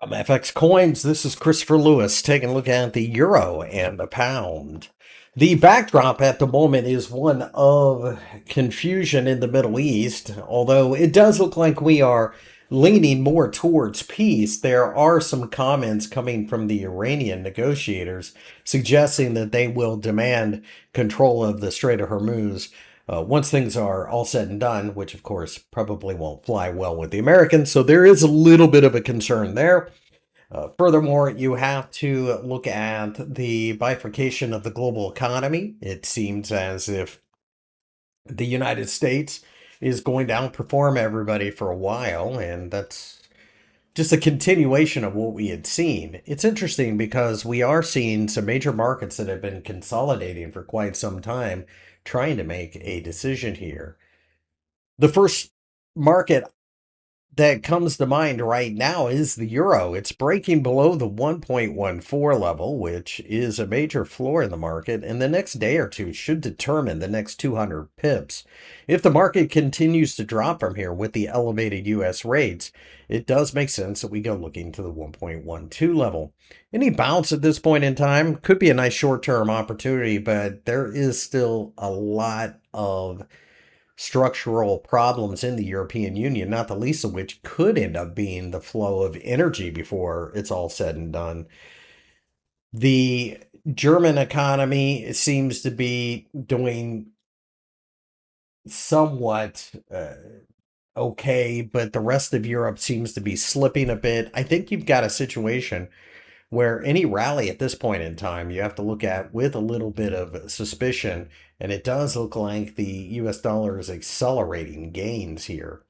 FXCOINZ. This is Christopher Lewis taking a look at the euro and the pound. The backdrop at the moment is one of confusion in the Middle East, although it does look like we are leaning more towards peace. There are some comments coming from the Iranian negotiators suggesting that they will demand control of the Strait of Hormuz once things are all said and done, which of course probably won't fly well with the Americans. So there is a little bit of a concern there. Furthermore, you have to look at the bifurcation of the global economy. It seems as if the United States is going to outperform everybody for a while, and that's just a continuation of what we had seen. It's interesting because we are seeing some major markets that have been consolidating for quite some time trying to make a decision here. The first market that comes to mind right now is the euro. It's breaking below the 1.14 level, which is a major floor in the market, and the next day or two should determine the next 200 pips. If the market continues to drop from here with the elevated US rates, it does make sense that we go looking to the 1.12 level. Any bounce at this point in time could be a nice short-term opportunity, but there is still a lot of structural problems in the European Union, not the least of which could end up being the flow of energy before it's all said and done. The German economy seems to be doing somewhat okay, but the rest of Europe seems to be slipping a bit. I think you've got a situation where any rally at this point in time you have to look at with a little bit of suspicion, and it does look like the US dollar is accelerating gains here.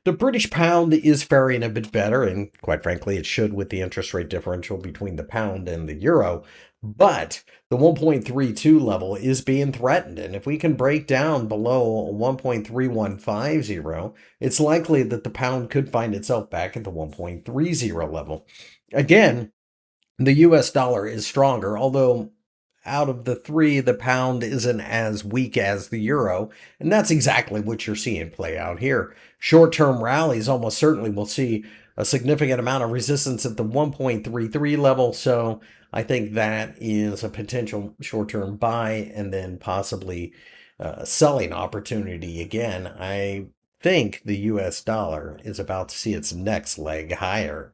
The British pound is faring a bit better, and quite frankly, it should with the interest rate differential between the pound and the euro. But the 1.32 level is being threatened, and if we can break down below 1.3150, it's likely that the pound could find itself back at the 1.30 level. Again, the US dollar is stronger, although out of the three, the pound isn't as weak as the euro. And that's exactly what you're seeing play out here. Short term rallies almost certainly will see a significant amount of resistance at the 1.33 level. So I think that is a potential short term buy and then possibly selling opportunity again. I think the US dollar is about to see its next leg higher.